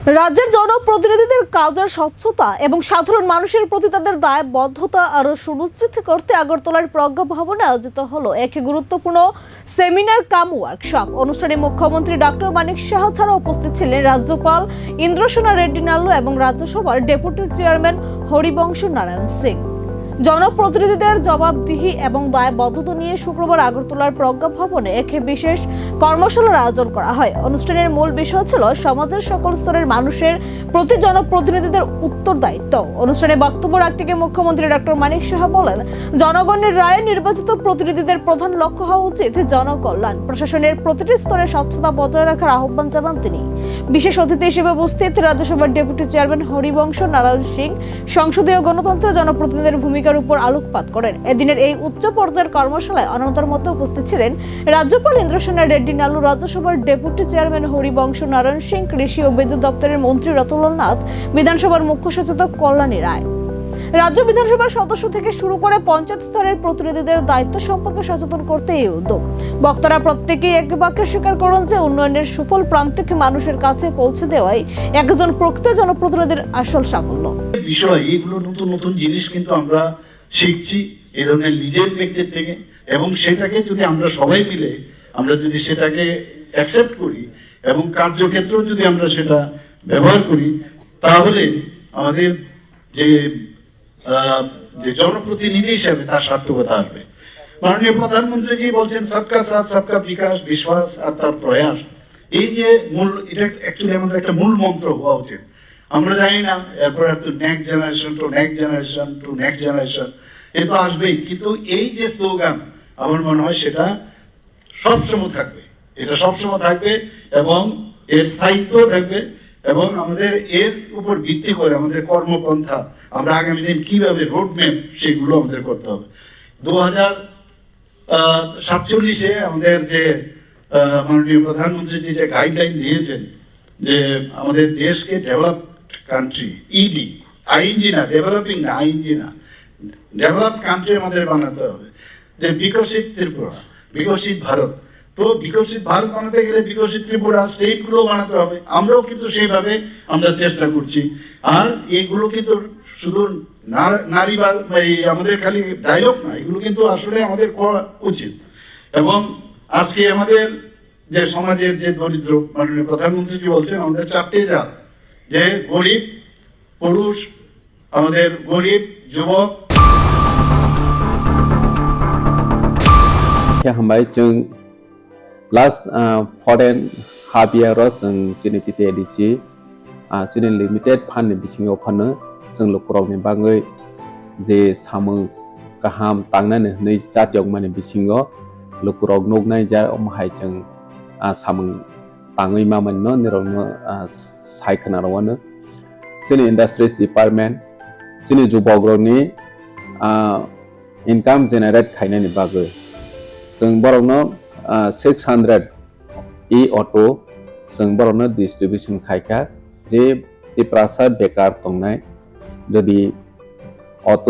রাজ্যের জনপ্রতিনিধিদের কাজের স্বচ্ছতা এবং সাধারণ মানুষের প্রতি তাদের দায়বদ্ধতা আরও সুনিশ্চিত করতে আগরতলার প্রজ্ঞা ভবনে আয়োজিত হলো এক গুরুত্বপূর্ণ সেমিনার কাম ওয়ার্কশপ। অনুষ্ঠানে মুখ্যমন্ত্রী ডক্টর মানিক সাহা ছাড়া উপস্থিত ছিলেন রাজ্যপাল ইন্দ্রসেনা রেড্ডি নাল্লু এবং রাজ্যসভার ডেপুটি চেয়ারম্যান হরিবংশ নারায়ণ সিং। জনপ্রতিনিধিদের জবাবদিহি এবং দায়বদ্ধতা নিয়ে শুক্রবার আগরতলার প্রজ্ঞা ভবনে এক বিশেষ কর্মশালার আয়োজন করা হয়। অনুষ্ঠানের মূল বিষয় ছিল সমাজের সকল স্তরের মানুষের প্রতি জনপ্রতিনিধিদের উত্তরদায়িত্ব। অনুষ্ঠানে বক্তব্য রাখতে গিয়ে মুখ্যমন্ত্রী ডক্টর মানিক সাহা বলেন, জনগণের রায়ে নির্বাচিত প্রতিনিধিদের প্রধান লক্ষ্য হওয়া উচিত জনকল্যাণ। প্রশাসনের প্রতিটি স্তরে স্বচ্ছতা বজায় রাখার আহ্বান জানান তিনি। বিশেষ অতিথি হিসেবে উপস্থিত রাজ্যসভার ডেপুটি চেয়ারম্যান হরিবংশ নারায়ণ সিং সংসদীয় গণতন্ত্রে জনপ্রতিনিধিদের ভূমিকার উপর আলোকপাত করেন। এদিনের এই উচ্চ পর্যায়ের কর্মশালায় অন্যদের মধ্যে উপস্থিত ছিলেন রাজ্যপাল ইন্দ্রসেনা রেড্ডি নাল্লু, রাজ্যসভার ডেপুটি চেয়ারম্যান হরিবংশ নারায়ণ সিং, কৃষি ও বিদ্যুৎ দপ্তরের মন্ত্রী রতনলাল নাথ, বিধানসভার মুখ্য সচেতক কল্যাণী রায়। রাজ্য বিধানসভার সদস্য থেকে শুরু করে পঞ্চায়েত স্তরের প্রতিনিধিদের দায়িত্ব সম্পর্কে সচেতন করতে এই উদ্যোগ। বক্তারা প্রত্যেকেই এক বাক্যে স্বীকার করেন যে উন্নয়নের সুফল প্রান্তিক মানুষের কাছে পৌঁছে দেওয়াই একজন প্রকৃত জনপ্রতিনিধির আসল সাফল্য। বিষয় এগুলো নতুন নতুন জিনিস কিন্তু আমরা শিখছি এই ধরনের নিজের ব্যক্তির থেকে, এবং সেটাকে যদি আমরা সবাই মিলে আমরা যদি সেটাকে অ্যাকসেপ্ট করি এবং কার্যক্ষেত্র যদি আমরা সেটা ব্যবহার করি, তাহলে আমাদের যে জনপ্রতিনিধি হিসেবে তার সার্থকতা আসবে। মাননীয় প্রধানমন্ত্রীজি বলছেন সবকা সাথ সবকা বিকাশ, বিশ্বাস আর তার প্রয়াস। এই যে মূল, এটা অ্যাকচুয়ালি আমাদের একটা মূল মন্ত্র হওয়া উচিত। আমরা জানি না এরপর একটু next generation to next generation to next generation, এ তো আসবেই, কিন্তু এই যে স্লোগান আমার মনে হয় সেটা সবসময় থাকবে, এটা সবসময় থাকবে এবং এর স্থায়িত্ব থাকবে, এবং আমাদের এর উপর ভিত্তি করে আমাদের কর্মপন্থা আমরা আগামী দিন কিভাবে রোডম্যাপ সেগুলো আমাদের করতে হবে। 2047-এ আমাদের যে মাননীয় প্রধানমন্ত্রী যে গাইডলাইন দিয়েছেন যে আমাদের দেশকে ডেভেলপ কান্ট্রি, ইডি, আইএনজি না, ডেভেলপিং না, আইএনজি না, ডেভেলপ কান্ট্রি আমাদের বানাতে হবে। যে বিকশিত ত্রিপুরা, বিকশিত ভারত, তো বিকশিত ভারত বানাতে গেলে বিকশিত ত্রিপুরা স্টেটগুলো বানাতে হবে। আমরাও কিন্তু সেইভাবে আমরা চেষ্টা করছি। আর এগুলো কিন্তু শুধু নারী বা আমাদের খালি ডায়লগ না, এগুলো কিন্তু আসলে আমাদের করা উচিত। এবং আজকে আমাদের যে সমাজের যে দরিদ্র, মাননীয় প্রধানমন্ত্রীজি বলছেন আমাদের চারটে জাত, যে গরিব পুরুষ, আমাদের গরিব যুবক। हामबाय जों लास्ट फरेन हाफ इयाराव जों जोंनि पिटिआइडिसि जोंनि लिमिटेड फान्डनि बिथिङाव फानो जों लकरावनि बागै जे सामो गाहाम तांनानै नै जातियाव माने बिथिङाव लकराव नगनाय जा माहाय जों सामो ताङै मामोननो निरावनो सायखोनारावनो जोंनि इन्डास्ट्रिज डिपार्टमेन्ट जोंनि जुबग्रनि इनकाम जेनेरेट खालामनायनि बागै जों बर'नो 600 अटो जों बर'नो डिस्ट्रिबिउशन खायखा जे प्रासा बेकार दंनाय जुदि अटो